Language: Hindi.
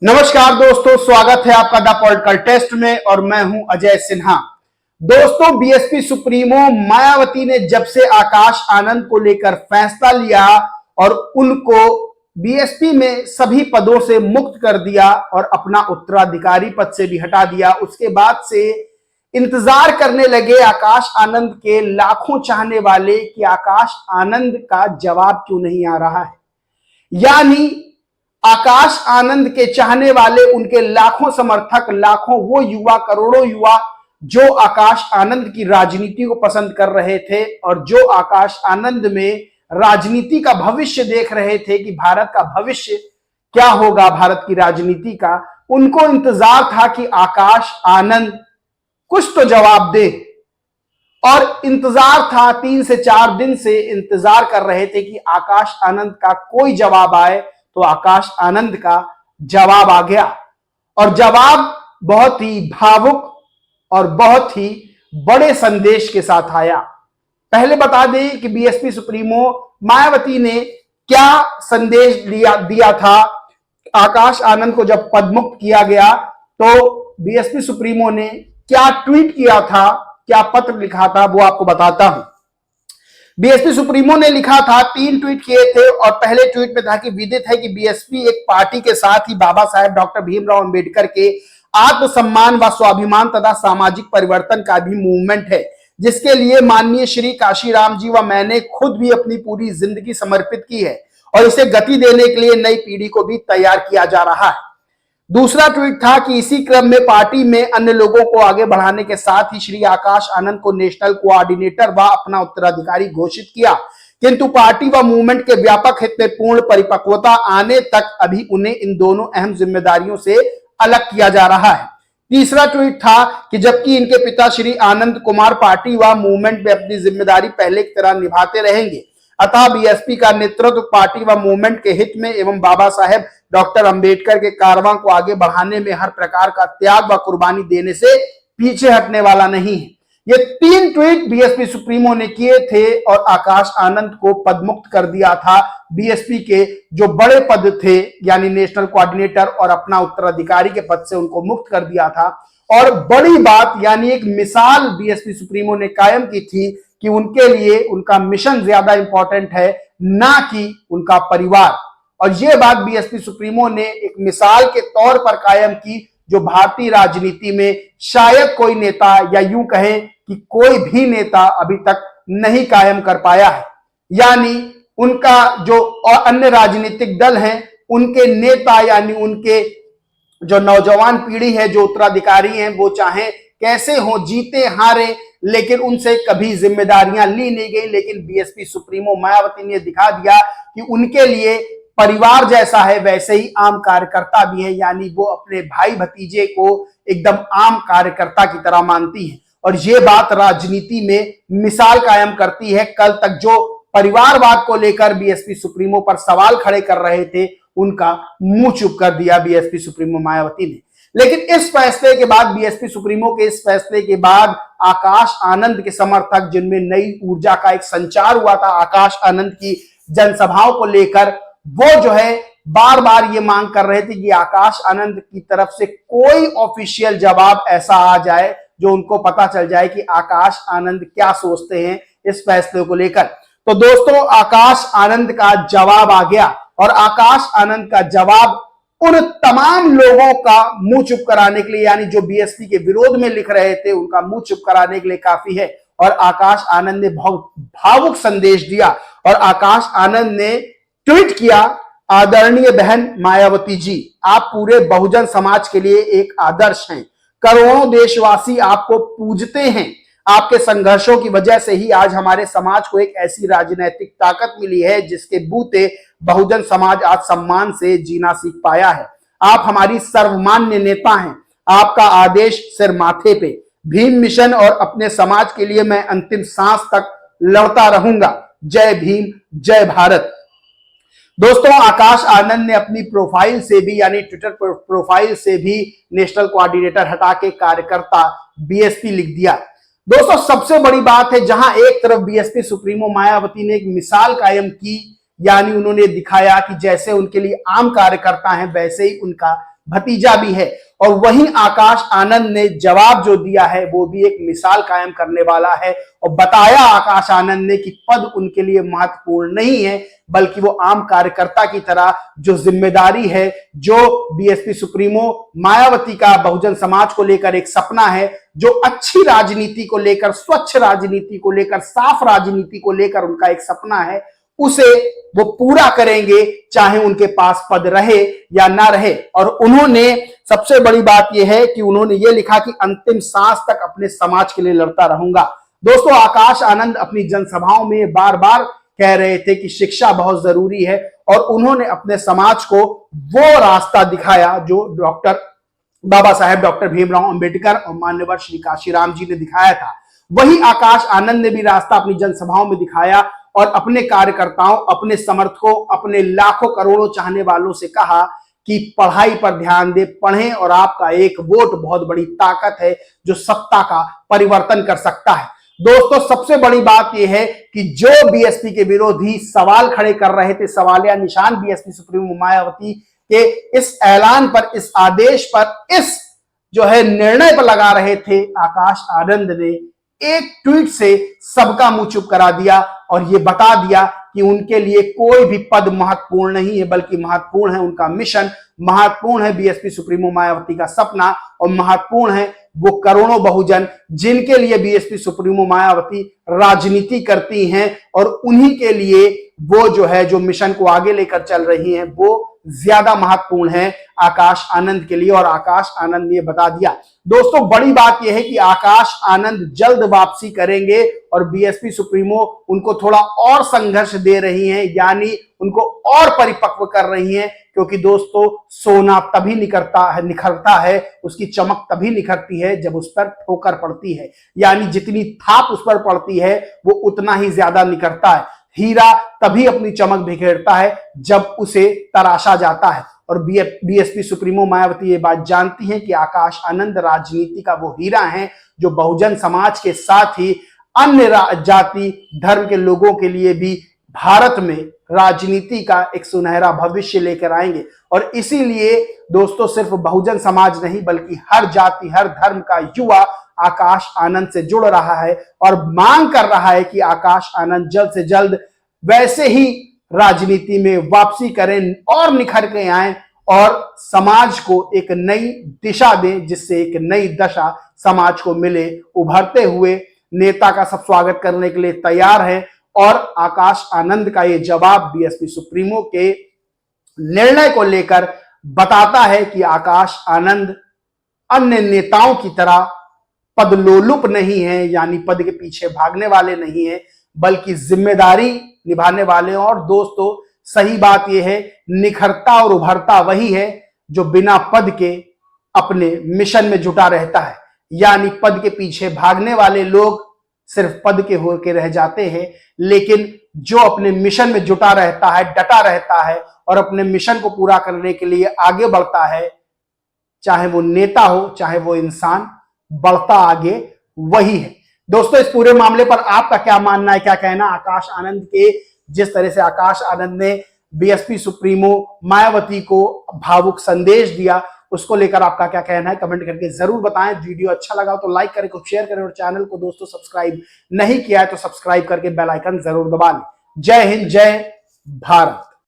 नमस्कार दोस्तों, स्वागत है आपका द पॉलिटिकल टेस्ट में और मैं हूं अजय सिन्हा। दोस्तों, बीएसपी सुप्रीमो मायावती ने जब से आकाश आनंद को लेकर फैसला लिया और उनको बीएसपी में सभी पदों से मुक्त कर दिया और अपना उत्तराधिकारी पद से भी हटा दिया, उसके बाद से इंतजार करने लगे आकाश आनंद के लाखों चाहने वाले कि आकाश आनंद का जवाब क्यों नहीं आ रहा है। यानी आकाश आनंद के चाहने वाले, उनके लाखों समर्थक, लाखों वो युवा, करोड़ों युवा जो आकाश आनंद की राजनीति को पसंद कर रहे थे और जो आकाश आनंद में राजनीति का भविष्य देख रहे थे कि भारत का भविष्य क्या होगा, भारत की राजनीति का, उनको इंतजार था कि आकाश आनंद कुछ तो जवाब दे। और इंतजार था, 3 से 4 दिन से इंतजार कर रहे थे कि आकाश आनंद का कोई जवाब आए। तो आकाश आनंद का जवाब आ गया और जवाब बहुत ही भावुक और बहुत ही बड़े संदेश के साथ आया। पहले बता दें कि बीएसपी सुप्रीमो मायावती ने क्या संदेश दिया था। आकाश आनंद को जब पदमुक्त किया गया तो बीएसपी सुप्रीमो ने क्या ट्वीट किया था, क्या पत्र लिखा था, वो आपको बताता हूं। बीएसपी सुप्रीमो ने लिखा था, 3 ट्वीट किए थे और पहले ट्वीट में था कि विदित है कि बीएसपी एक पार्टी के साथ ही बाबा साहेब डॉक्टर भीमराव अंबेडकर के आत्मसम्मान व स्वाभिमान तथा सामाजिक परिवर्तन का भी मूवमेंट है, जिसके लिए माननीय श्री काशीराम जी व मैंने खुद भी अपनी पूरी जिंदगी समर्पित की है और इसे गति देने के लिए नई पीढ़ी को भी तैयार किया जा रहा है। दूसरा ट्वीट था कि इसी क्रम में पार्टी में अन्य लोगों को आगे बढ़ाने के साथ ही श्री आकाश आनंद को नेशनल कोऑर्डिनेटर व अपना उत्तराधिकारी घोषित किया, किंतु पार्टी व मूवमेंट के व्यापक हित में पूर्ण परिपक्वता आने तक अभी उन्हें इन दोनों अहम जिम्मेदारियों से अलग किया जा रहा है। तीसरा ट्वीट था कि जबकि इनके पिता श्री आनंद कुमार पार्टी व मूवमेंट में अपनी जिम्मेदारी पहले की तरह निभाते रहेंगे, अतः बीएसपी का नेतृत्व पार्टी व मूवमेंट के हित में एवं बाबा साहेब डॉक्टर अंबेडकर के कारवां को आगे बढ़ाने में हर प्रकार का त्याग व कुर्बानी देने से पीछे हटने वाला नहीं है। ये 3 ट्वीट बीएसपी सुप्रीमो ने किए थे और आकाश आनंद को पदमुक्त कर दिया था। बीएसपी के जो बड़े पद थे यानी नेशनल कोऑर्डिनेटर और अपना उत्तराधिकारी के पद से उनको मुक्त कर दिया था। और बड़ी बात यानी एक मिसाल बीएसपी सुप्रीमो ने कायम की थी कि उनके लिए उनका मिशन ज्यादा इंपॉर्टेंट है, ना कि उनका परिवार। और यह बात बीएसपी सुप्रीमो ने एक मिसाल के तौर पर कायम की, जो भारतीय राजनीति में शायद कोई नेता या यूं कहें कि कोई भी नेता अभी तक नहीं कायम कर पाया है। यानी उनका जो और अन्य राजनीतिक दल हैं, उनके नेता यानी उनके जो नौजवान पीढ़ी है, जो उत्तराधिकारी हैं, वो चाहे कैसे हो, जीते हारे, लेकिन उनसे कभी जिम्मेदारियां ली नहीं गई। लेकिन बीएसपी सुप्रीमो मायावती ने दिखा दिया कि उनके लिए परिवार जैसा है वैसे ही आम कार्यकर्ता भी है, यानी वो अपने भाई भतीजे को एकदम आम कार्यकर्ता की तरह मानती है। और ये बात राजनीति में मिसाल कायम करती है। कल तक जो परिवारवाद को लेकर बीएसपी सुप्रीमो पर सवाल खड़े कर रहे थे, उनका मुंह चुप कर दिया बीएसपी सुप्रीमो मायावती ने। लेकिन इस फैसले के बाद, बीएसपी सुप्रीमो के इस फैसले के बाद आकाश आनंद के समर्थक, जिनमें नई ऊर्जा का एक संचार हुआ था आकाश आनंद की जनसभाओं को लेकर, वो जो है बार बार ये मांग कर रहे थे कि आकाश आनंद की तरफ से कोई ऑफिशियल जवाब ऐसा आ जाए जो उनको पता चल जाए कि आकाश आनंद क्या सोचते हैं इस फैसले को लेकर। तो दोस्तों, आकाश आनंद का जवाब आ गया और आकाश आनंद का जवाब उन तमाम लोगों का मुंह चुप कराने के लिए, यानी जो बीएसपी के विरोध में लिख रहे थे, उनका मुंह चुप कराने के लिए काफी है। और आकाश आनंद ने बहुत भावुक संदेश दिया और आकाश आनंद ने ट्वीट किया, आदरणीय बहन मायावती जी, आप पूरे बहुजन समाज के लिए एक आदर्श हैं। करोड़ों देशवासी आपको पूजते हैं। आपके संघर्षों की वजह से ही आज हमारे समाज को एक ऐसी राजनीतिक ताकत मिली है जिसके बूते बहुजन समाज आज सम्मान से जीना सीख पाया है। आप हमारी सर्वमान्य नेता हैं। आपका आदेश सिर माथे पे। भीम मिशन और अपने समाज के लिए मैं अंतिम सांस तक लड़ता रहूंगा। जय भीम, जय भारत। दोस्तों, आकाश आनंद ने अपनी प्रोफाइल से भी, यानी ट्विटर प्रोफाइल से भी नेशनल कोऑर्डिनेटर हटा के कार्यकर्ता बीएसपी लिख दिया। दोस्तों, सबसे बड़ी बात है, जहां एक तरफ बीएसपी सुप्रीमो मायावती ने एक मिसाल कायम की, यानी उन्होंने दिखाया कि जैसे उनके लिए आम कार्यकर्ता हैं वैसे ही उनका भतीजा भी है। और वहीं आकाश आनंद ने जवाब जो दिया है वो भी एक मिसाल कायम करने वाला है, और बताया आकाश आनंद ने कि पद उनके लिए महत्वपूर्ण नहीं है, बल्कि वो आम कार्यकर्ता की तरह जो जिम्मेदारी है, जो बीएसपी सुप्रीमो मायावती का बहुजन समाज को लेकर एक सपना है, जो अच्छी राजनीति को लेकर, स्वच्छ राजनीति को लेकर, साफ राजनीति को लेकर उनका एक सपना है, उसे वो पूरा करेंगे, चाहे उनके पास पद रहे या ना रहे। और उन्होंने सबसे बड़ी बात यह है कि उन्होंने ये लिखा कि अंतिम सांस तक अपने समाज के लिए लड़ता रहूंगा। दोस्तों, आकाश आनंद अपनी जनसभाओं में बार बार कह रहे थे कि शिक्षा बहुत जरूरी है, और उन्होंने अपने समाज को वो रास्ता दिखाया जो बाबा साहेब डॉक्टर भीमराव अंबेडकर और मान्यवर श्री काशीराम जी ने दिखाया था। वही आकाश आनंद ने भी रास्ता अपनी जनसभाओं में दिखाया और अपने कार्यकर्ताओं, अपने समर्थकों, अपने लाखों करोड़ों चाहने वालों से कहा कि पढ़ाई पर ध्यान दे, पढ़ें, और आपका एक वोट बहुत बड़ी ताकत है जो सत्ता का परिवर्तन कर सकता है। दोस्तों, सबसे बड़ी बात यह है कि जो बीएसपी के विरोधी सवाल खड़े कर रहे थे, सवालिया निशान बीएसपी सुप्रीमो मायावती के इस ऐलान पर, इस आदेश पर, इस जो है निर्णय पर लगा रहे थे, आकाश आनंद ने एक ट्वीट से सबका मुंह चुप करा दिया और यह बता दिया कि उनके लिए कोई भी पद महत्वपूर्ण नहीं है, बल्कि महत्वपूर्ण है उनका मिशन, महत्वपूर्ण है बीएसपी सुप्रीमो मायावती का सपना, और महत्वपूर्ण है वो करोड़ों बहुजन जिनके लिए बीएसपी सुप्रीमो मायावती राजनीति करती हैं, और उन्हीं के लिए वो जो है, जो मिशन को आगे लेकर चल रही हैं, वो ज्यादा महत्वपूर्ण है आकाश आनंद के लिए। और आकाश आनंद ने बता दिया। दोस्तों, बड़ी बात यह है कि आकाश आनंद जल्द वापसी करेंगे, और बीएसपी सुप्रीमो उनको थोड़ा और संघर्ष दे रही हैं, यानी उनको और परिपक्व कर रही हैं, क्योंकि दोस्तों, सोना तभी निखरता है, उसकी चमक तभी निखरती है जब उस पर ठोकर पड़ती है, यानी जितनी थाप उस पर पड़ती है वो उतना ही ज्यादा निखरता है। हीरा तभी अपनी चमक बिखेरता है जब उसे तराशा जाता है, और बीएसपी सुप्रीमो मायावती ये बात जानती हैं कि आकाश आनंद राजनीति का वो हीरा हैं जो बहुजन समाज के साथ ही अन्य जाति धर्म के लोगों के लिए भी भारत में राजनीति का एक सुनहरा भविष्य लेकर आएंगे। और इसीलिए दोस्तों, सिर्फ बहुजन समाज नहीं बल्कि हर जाति, हर धर्म का युवा आकाश आनंद से जुड़ रहा है और मांग कर रहा है कि आकाश आनंद जल्द से जल्द वैसे ही राजनीति में वापसी करें और निखर के आए और समाज को एक नई दिशा दें, जिससे एक नई दशा समाज को मिले। उभरते हुए नेता का सब स्वागत करने के लिए तैयार है, और आकाश आनंद का ये जवाब बीएसपी सुप्रीमो के निर्णय को लेकर बताता है कि आकाश आनंद अन्य नेताओं की तरह पदलोलुप नहीं है, यानी पद के पीछे भागने वाले नहीं है, बल्कि जिम्मेदारी निभाने वाले। और दोस्तों, सही बात यह है, निखरता और उभरता वही है जो बिना पद के अपने मिशन में जुटा रहता है, यानी पद के पीछे भागने वाले लोग सिर्फ पद के होकर रह जाते हैं, लेकिन जो अपने मिशन में जुटा रहता है, डटा रहता है और अपने मिशन को पूरा करने के लिए आगे बढ़ता है, चाहे वो नेता हो चाहे वो इंसान, बढ़ता आगे वही है। दोस्तों, इस पूरे मामले पर आपका क्या मानना है, क्या कहना आकाश आनंद के? जिस तरह से आकाश आनंद ने बीएसपी सुप्रीमो मायावती को भावुक संदेश दिया, उसको लेकर आपका क्या कहना है, कमेंट करके जरूर बताएं। वीडियो अच्छा लगा तो लाइक करें, कुछ शेयर करें, और चैनल को दोस्तों सब्सक्राइब नहीं किया है तो सब्सक्राइब करके बेल आइकन जरूर दबा लें। जय हिंद, जय भारत।